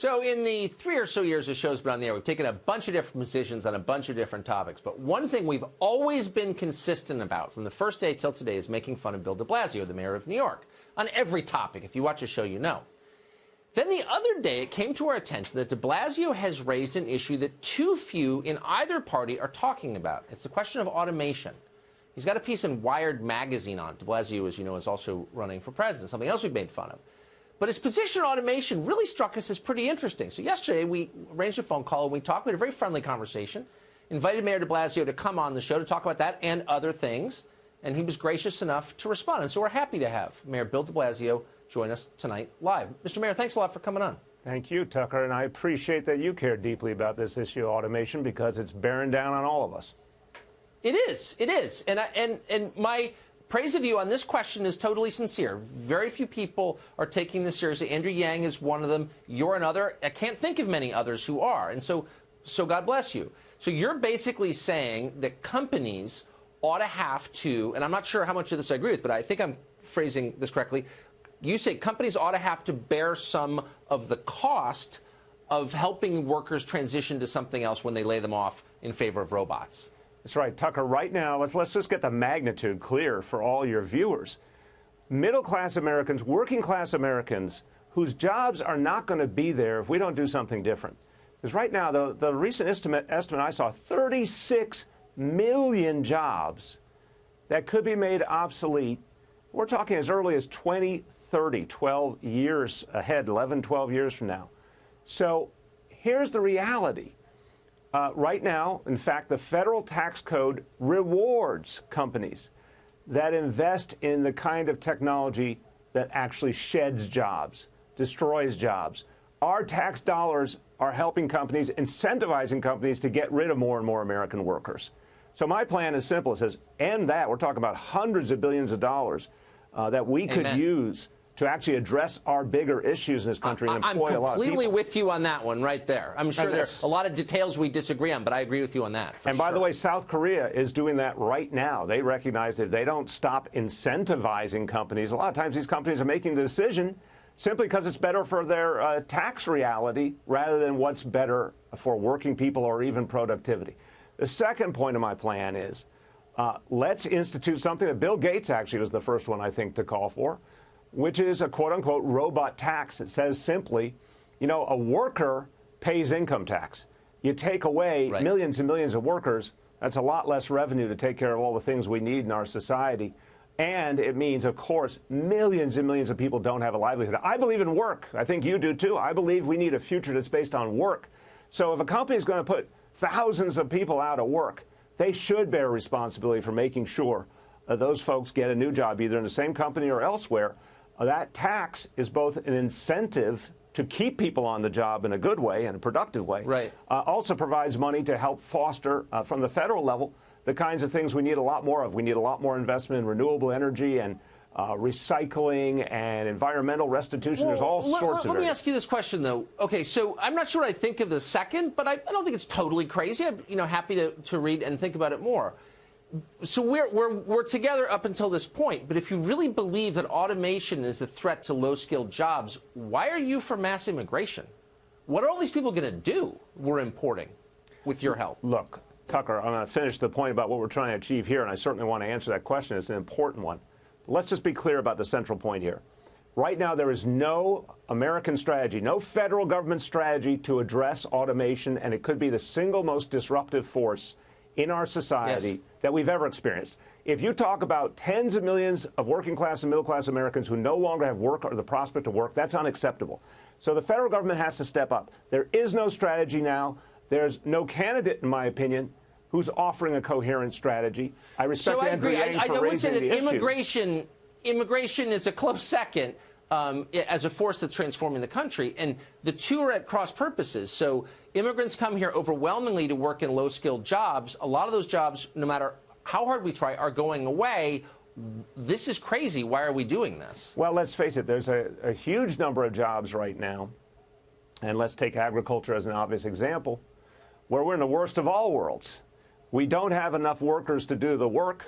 So in the 3 or so years the show's been on the air, we've taken a bunch of different positions on a bunch of different topics. But one thing we've always been consistent about from the first day till today is making fun of Bill de Blasio, the mayor of New York, on every topic. If you watch the show, you know. Then the other day, it came to our attention that de Blasio has raised an issue that too few in either party are talking about. It's the question of automation. He's got a piece in Wired magazine on it. De Blasio, as you know, is also running for president, something else we've made fun of. But his position on automation really struck us as pretty interesting. So yesterday, we arranged a phone call, and we talked. We had a very friendly conversation, invited Mayor de Blasio to come on the show to talk about that and other things, and he was gracious enough to respond. And so we're happy to have Mayor Bill de Blasio join us tonight live. Mr. Mayor, thanks a lot for coming on. Thank you, Tucker, and I appreciate that you care deeply about this issue of automation because it's bearing down on all of us. It is. It is. And my praise of you on this question is totally sincere. Very few people are taking this seriously. Andrew Yang is one of them. You're another. I can't think of many others who are. And so God bless you. So you're basically saying that companies ought to have to, and I'm not sure how much of this I agree with, but I think I'm phrasing this correctly. You say companies ought to have to bear some of the cost of helping workers transition to something else when they lay them off in favor of robots. That's right, Tucker. Right now, let's just get the magnitude clear for all your viewers. Middle-class Americans, working-class Americans, whose jobs are not going to be there if we don't do something different. Because right now, the recent estimate I saw, 36 million jobs that could be made obsolete. We're talking as early as 2030, 12 years ahead, 11, 12 years from now. So here's the reality. Right now, in fact, the federal tax code rewards companies that invest in the kind of technology that actually sheds jobs, destroys jobs. Our tax dollars are helping companies, incentivizing companies to get rid of more and more American workers. So my plan is simple. It says, end that. We're talking about hundreds of billions of dollars that we could use to actually address our bigger issues in this country and employ a lot of people. I'm completely with you on that one right there. I'm sure there's a lot of details we disagree on, but I agree with you on that. And by the way, South Korea is doing that right now. They recognize that if they don't stop incentivizing companies, a lot of times these companies are making the decision simply because it's better for their tax reality rather than what's better for working people or even productivity. The second point of my plan is let's institute something that Bill Gates actually was the first one, I think, to call for, which is a quote-unquote robot tax. It says simply, you know, a worker pays income tax. You take away millions and millions of workers, that's a lot less revenue to take care of all the things we need in our society. And it means, of course, millions and millions of people don't have a livelihood. I believe in work. I think you do, too. I believe we need a future that's based on work. So if a company is going to put thousands of people out of work, they should bear responsibility for making sure those folks get a new job, either in the same company or elsewhere. That tax is both an incentive to keep people on the job in a good way and a productive way. Right. Also provides money to help foster, from the federal level, the kinds of things we need a lot more of. We need a lot more investment in renewable energy and recycling and environmental restitution. There's all sorts of Let me ask you this question, though. Okay, so I'm not sure what I think of the second, but I don't think it's totally crazy. I'm happy to read and think about it more. So we're together up until this point, but if you really believe that automation is a threat to low-skilled jobs, why are you for mass immigration? What are all these people going to do we're importing with your help? Look, Tucker, I'm going to finish the point about what we're trying to achieve here, and I certainly want to answer that question. It's an important one. Let's just be clear about the central point here. Right now, there is no American strategy, no federal government strategy to address automation, and it could be the single most disruptive force in our society that we've ever experienced. If you talk about tens of millions of working class and middle class Americans who no longer have work or the prospect of work, that's unacceptable. So the federal government has to step up. There is no strategy now. There's no candidate, in my opinion, who's offering a coherent strategy. I respect Andrew Yang for raising the issue. I would say that immigration is a close second as a force that's transforming the country, and the two are at cross purposes. So immigrants come here overwhelmingly to work in low-skilled jobs. A lot of those jobs, no matter how hard we try, are going away. This is crazy. Why are we doing this? Well, let's face it. There's a huge number of jobs right now, and let's take agriculture as an obvious example, where we're in the worst of all worlds. We don't have enough workers to do the work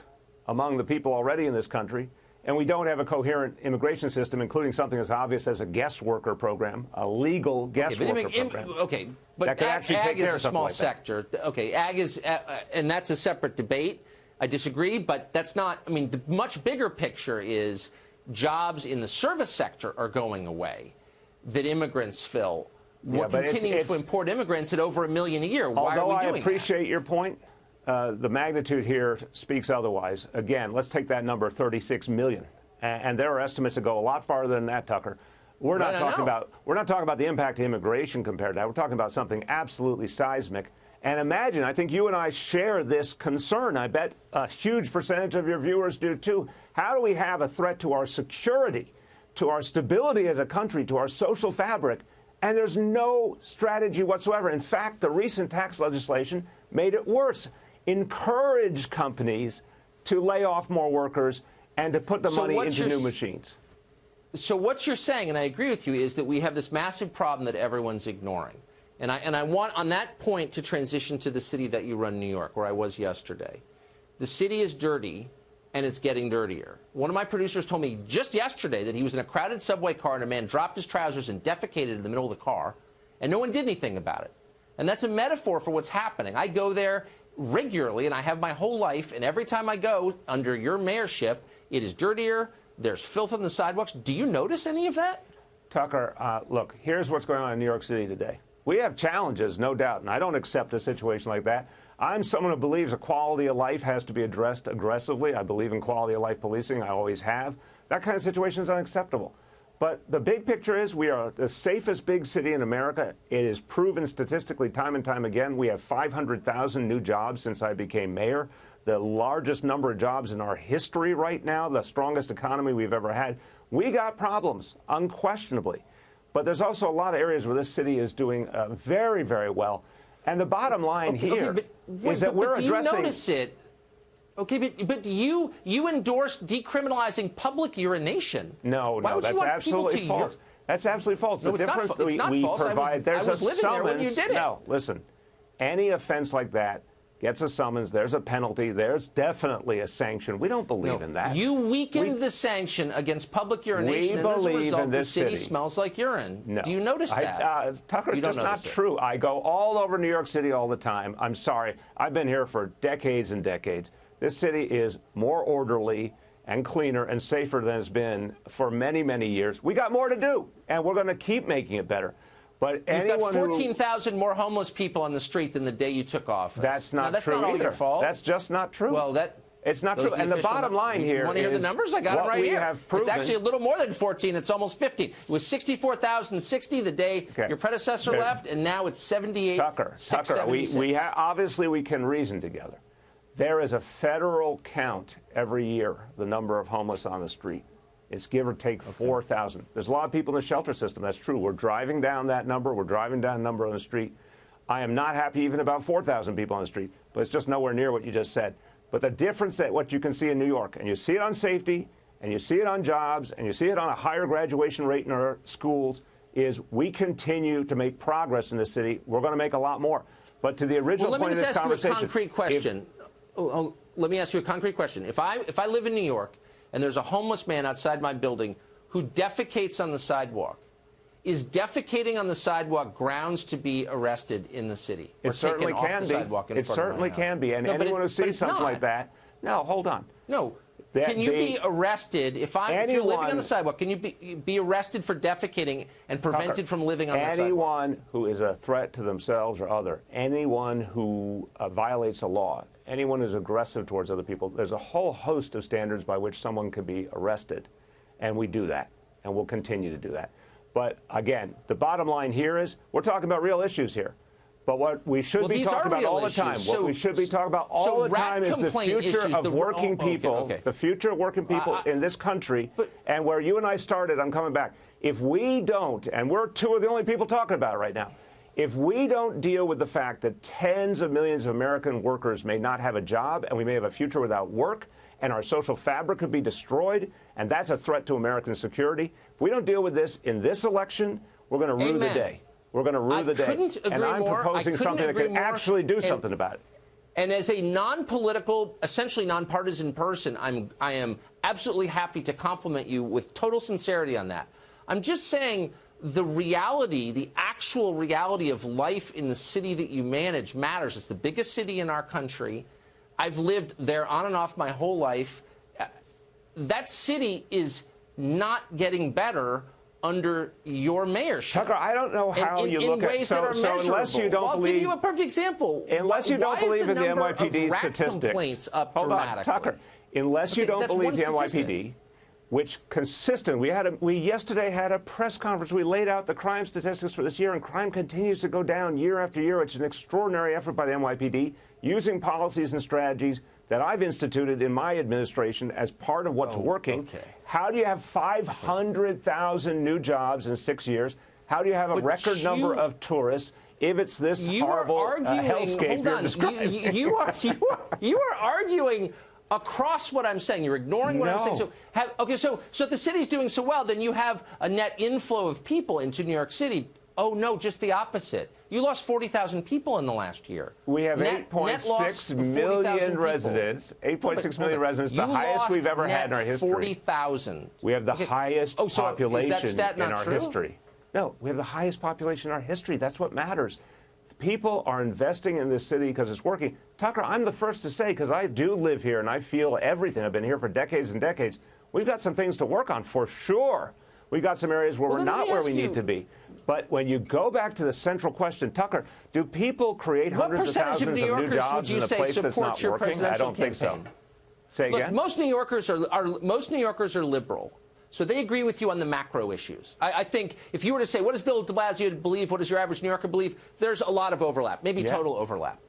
among the people already in this country, and we don't have a coherent immigration system, including something as obvious as a guest worker program, a legal guest worker program. Okay, but that could actually ag take care is of a something small like that. sector. Okay, ag is, and that's a separate debate. I disagree, but that's not, I mean, the much bigger picture is jobs in the service sector are going away that immigrants fill. We're continuing to import immigrants at over 1 million a year. Why are we doing that? Although I appreciate your point, the magnitude here speaks otherwise. Again, let's take that number, 36 million. And there are estimates that go a lot farther than that, Tucker. We're not talking about the impact of immigration compared to that. We're talking about something absolutely seismic. And imagine, I think you and I share this concern. I bet a huge percentage of your viewers do too. How do we have a threat to our security, to our stability as a country, to our social fabric, and there's no strategy whatsoever? In fact, the recent tax legislation made it worse. Encourage companies to lay off more workers and to put the money into new machines. So what you're saying, and I agree with you, is that we have this massive problem that everyone's ignoring. And I want, on that point, to transition to the city that you run, New York, where I was yesterday. The city is dirty, and it's getting dirtier. One of my producers told me just yesterday that he was in a crowded subway car and a man dropped his trousers and defecated in the middle of the car, and no one did anything about it. And that's a metaphor for what's happening. I go there regularly, and I have my whole life, and every time I go under your mayorship, it is dirtier. There's filth on the sidewalks. Do you notice any of that? Tucker, look, here's what's going on in New York City today. We have challenges, no doubt, and I don't accept a situation like that. I'm someone who believes a quality of life has to be addressed aggressively. I believe in quality of life policing. I always have. That kind of situation is unacceptable. But the big picture is we are the safest big city in America. It is proven statistically time and time again. We have 500,000 new jobs since I became mayor, the largest number of jobs in our history right now, the strongest economy we've ever had. We got problems, unquestionably. But there's also a lot of areas where this city is doing very, very well. And the bottom line is that we're addressing... Do you notice it? Okay, but you endorse decriminalizing public urination. No, that's absolutely false. That's absolutely false. No, the difference it's not false. Provide, there's I was living there when you did it. No, listen. Any offense like that gets a summons. There's a penalty. There's definitely a sanction. We don't believe in that. You weakened the sanction against public urination, and as a result, the city smells like urine. No. Do you notice that? Tucker, it's just not true. I go all over New York City all the time. I'm sorry. I've been here for decades and decades. This city is more orderly and cleaner and safer than it's been for many, many years. We got more to do, and we're going to keep making it better. But you've got 14,000 more homeless people on the street than the day you took office. That's not true that's not all either. Your fault. That's just not true. Well, it's not true. And the bottom line here is... You want to hear the numbers? I got them right here. It's actually a little more than 14. It's almost 15. It was 64,060 the day your predecessor left, and now it's 78. Tucker, obviously we can reason together. There is a federal count every year, the number of homeless on the street. It's give or take 4,000. There's a lot of people in the shelter system. That's true. We're driving down that number. We're driving down the number on the street. I am not happy even about 4,000 people on the street, but it's just nowhere near what you just said. But the difference that what you can see in New York, and you see it on safety, and you see it on jobs, and you see it on a higher graduation rate in our schools, is we continue to make progress in the city. We're going to make a lot more. But to the original point of this conversation... Let me just ask you a concrete question. Let me ask you a concrete question. If I live in New York and there's a homeless man outside my building who defecates on the sidewalk, is defecating on the sidewalk grounds to be arrested in the city? It certainly can be. It certainly can be. And anyone who sees something like that, no, hold on. No. Can you be arrested if you're living on the sidewalk? Can you be arrested for defecating and prevented from living on the sidewalk? Anyone who is a threat to themselves or other, anyone who violates a law, anyone who's aggressive towards other people, there's a whole host of standards by which someone could be arrested, and we do that, and we'll continue to do that. But again, the bottom line here is we're talking about real issues here. But what we should be talking about all the time, what we should be talking about all the time is the future of working people, the future of working people in this country, and where you and I started, I'm coming back. If we don't, and we're two of the only people talking about it right now, if we don't deal with the fact that tens of millions of American workers may not have a job, and we may have a future without work, and our social fabric could be destroyed, and that's a threat to American security, if we don't deal with this in this election, we're going to rue the day. We're going to rue the day. And I'm proposing something that could actually do something about it. And as a non-political, essentially nonpartisan person, I am absolutely happy to compliment you with total sincerity on that. I'm just saying the reality, the actual reality of life in the city that you manage matters. It's the biggest city in our country. I've lived there on and off my whole life. That city is not getting better under your mayorship. Tucker, I don't know how you look at so unless you don't believe. I'll give you a perfect example. Unless you don't believe in the NYPD statistics. Hold on, Tucker. Unless you don't believe the NYPD, which consistent. We yesterday had a press conference. We laid out the crime statistics for this year, and crime continues to go down year after year. It's an extraordinary effort by the NYPD using policies and strategies that I've instituted in my administration as part of what's working. Okay. How do you have 500,000 new jobs in 6 years? How do you have a record number of tourists if it's this horrible hellscape you're describing? You are arguing across what I'm saying. You're ignoring what I'm saying. So if the city's doing so well, then you have a net inflow of people into New York City. Oh, no, just the opposite. You lost 40,000 people in the last year. We have 8.6 million residents. 8.6 million residents, the highest we've ever had in our history. 40,000. We have the highest population is that stat in our history. No, we have the highest population in our history. That's what matters. People are investing in this city because it's working. Tucker, I'm the first to say, because I do live here and I feel everything. I've been here for decades and decades. We've got some things to work on for sure. We've got some areas where we're not where we need to be. But when you go back to the central question, Tucker, do people create hundreds of thousands of new jobs in a place that's not working? I don't think so. Say again? Look, most New Yorkers are liberal. So they agree with you on the macro issues. I think if you were to say, what does Bill de Blasio believe? What does your average New Yorker believe? There's a lot of overlap, maybe total overlap.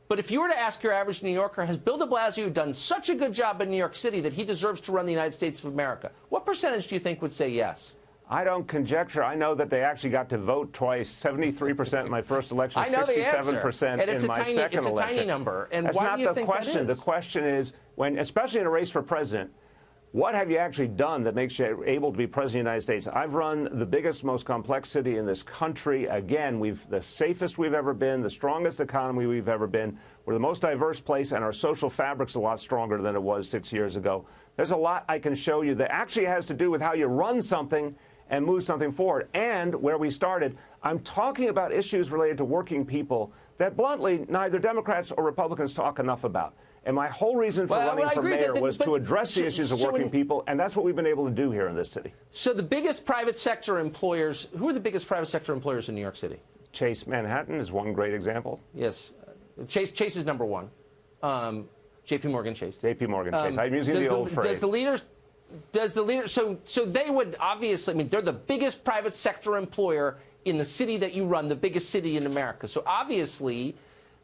But if you were to ask your average New Yorker, has Bill de Blasio done such a good job in New York City that he deserves to run the United States of America? What percentage do you think would say yes? I don't conjecture. I know that they actually got to vote twice, 73% in my first election, 67% in my second election. It's a tiny number. And that's why do you think question. That is? The question is, when, especially in a race for president, what have you actually done that makes you able to be president of the United States? I've run the biggest, most complex city in this country. Again, the safest we've ever been, the strongest economy we've ever been. We're the most diverse place, and our social fabric's a lot stronger than it was 6 years ago. There's a lot I can show you that actually has to do with how you run something and move something forward. And where we started, I'm talking about issues related to working people that, bluntly, neither Democrats or Republicans talk enough about. And my whole reason for running for mayor was to address the issues of working people, and that's what we've been able to do here in this city. So the biggest private sector employers, who are the biggest private sector employers in New York City? Chase Manhattan is one great example. Yes. Chase is number one. J.P. Morgan Chase. J.P. Morgan Chase. I'm using the old phrase. Does the leader, so they would obviously, I mean, they're the biggest private sector employer in the city that you run, the biggest city in America. So obviously,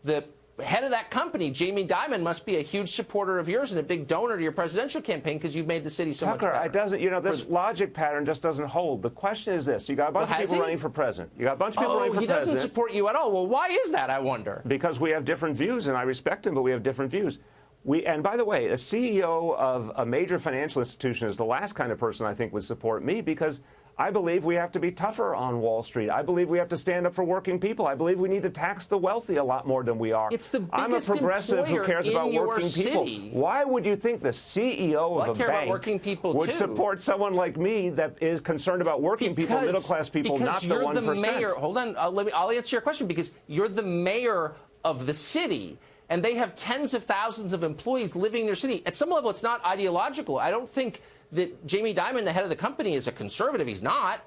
the head of that company, Jamie Dimon, must be a huge supporter of yours and a big donor to your presidential campaign because you've made the city so much better. Tucker, it doesn't, you know, this logic pattern just doesn't hold. The question is this. You got a bunch of people running for president. You got a bunch of people running for president. He doesn't support you at all. Well, why is that, I wonder? Because we have different views, and I respect him, but we have different views. And by the way, a CEO of a major financial institution is the last kind of person I think would support me, because I believe we have to be tougher on Wall Street. I believe we have to stand up for working people. I believe we need to tax the wealthy a lot more than we are. It's the biggest I'm a progressive who cares about working people. Why would you think the CEO of a bank would support someone like me that is concerned about working people, middle-class people, not the 1%? Because you're the mayor. Hold on. I'll answer your question, because you're the mayor of the city. And they have tens of thousands of employees living in their city. At some level, it's not ideological. I don't think that Jamie Dimon, the head of the company, is a conservative. He's not.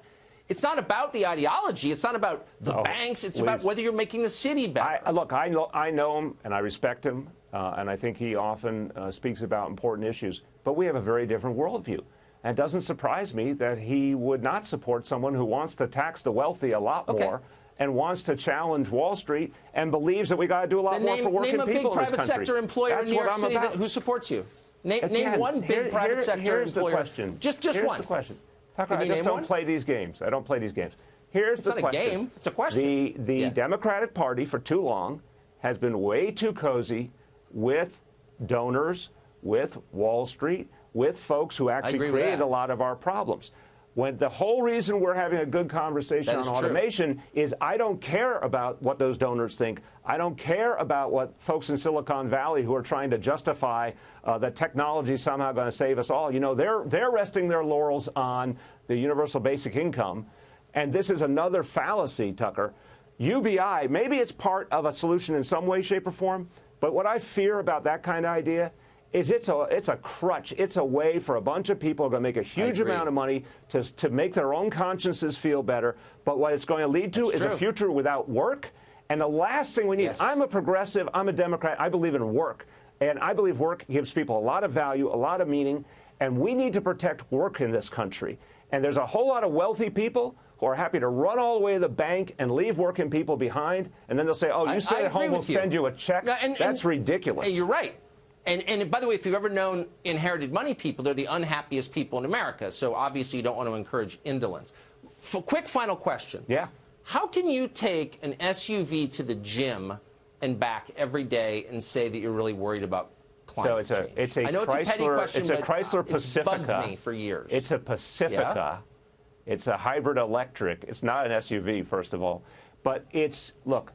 It's not about the ideology. It's not about the banks. It's about whether you're making the city better. Look, I know him, and I respect him, and I think he often speaks about important issues. But we have a very different worldview. And it doesn't surprise me that he would not support someone who wants to tax the wealthy a lot more and wants to challenge Wall Street and believes that we got to do a lot more for working people in this country. Name a big private sector employer in New York City who supports you. Name one big private sector employer. Here's the question. Just one. Here's the question. Tucker, I just don't play these games. I don't play these games. Here's the question. It's not a game. It's a question. The Democratic Party, for too long, has been way too cozy with donors, with Wall Street, with folks who actually created a lot of our problems. When the whole reason we're having a good conversation on automation is I don't care about what those donors think. I don't care about what folks in Silicon Valley who are trying to justify that technology is somehow going to save us all. You know, they're resting their laurels on the universal basic income. And this is another fallacy, Tucker. UBI, maybe it's part of a solution in some way, shape, or form. But what I fear about that kind of idea is it's a crutch. It's a way for a bunch of people who are going to make a huge amount of money to make their own consciences feel better. But what it's going to lead to is a future without work. And the last thing we need, I'm a progressive, I'm a Democrat, I believe in work. And I believe work gives people a lot of value, a lot of meaning. And we need to protect work in this country. And there's a whole lot of wealthy people who are happy to run all the way to the bank and leave working people behind. And then they'll say, oh, you stay at home, we'll send you a check. That's ridiculous. And you're right. And by the way, if you've ever known inherited money people, they're the unhappiest people in America. So obviously you don't want to encourage indolence. Quick final question. Yeah. How can you take an SUV to the gym and back every day and say that you're really worried about climate change? It's a I know Chrysler, it's a petty question, it's a Chrysler Pacifica. It's bugged me for years. It's a Pacifica. Yeah? It's a hybrid electric. It's not an SUV, first of all. But it's, look,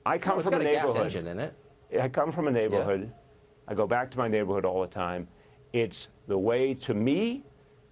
I come from a neighborhood. It's got a gas engine in it. I come from a neighborhood. Yeah. I go back to my neighborhood all the time. It's the way, to me,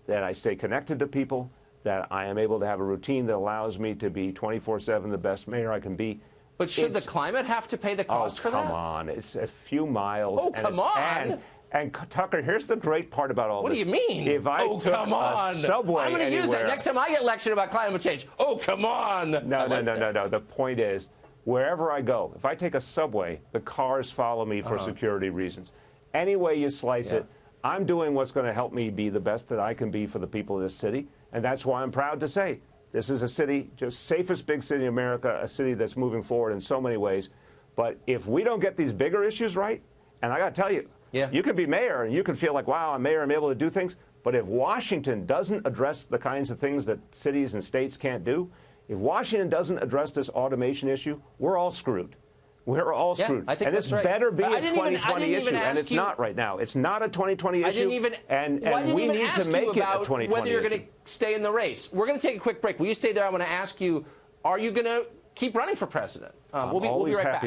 that I stay connected to people, that I am able to have a routine that allows me to be 24/7 the best mayor I can be. But should the climate have to pay the cost for that? Oh, come on. It's a few miles. Oh, come on. And Tucker, here's the great part about all this. What do you mean? If I took a subway I'm going to use that next time I get lectured about climate change. Oh, come on. No. The point is, wherever I go, if I take a subway, the cars follow me for security reasons. Any way you slice it, I'm doing what's going to help me be the best that I can be for the people of this city. And that's why I'm proud to say this is a city, just safest big city in America, a city that's moving forward in so many ways. But if we don't get these bigger issues right, and I got to tell you, you could be mayor and you could feel like, wow, I'm mayor, I'm able to do things. But if Washington doesn't address the kinds of things that cities and states can't do, if Washington doesn't address this automation issue, we're all screwed. We're all screwed. I think and that's this better be a 2020 issue, and it's you, not right now. It's not a 2020 issue, and we need to make it a 2020 whether you're issue. going to stay in the race. We're going to take a quick break. Will you stay there? I want to ask you, are you going to keep running for president? We'll be right back.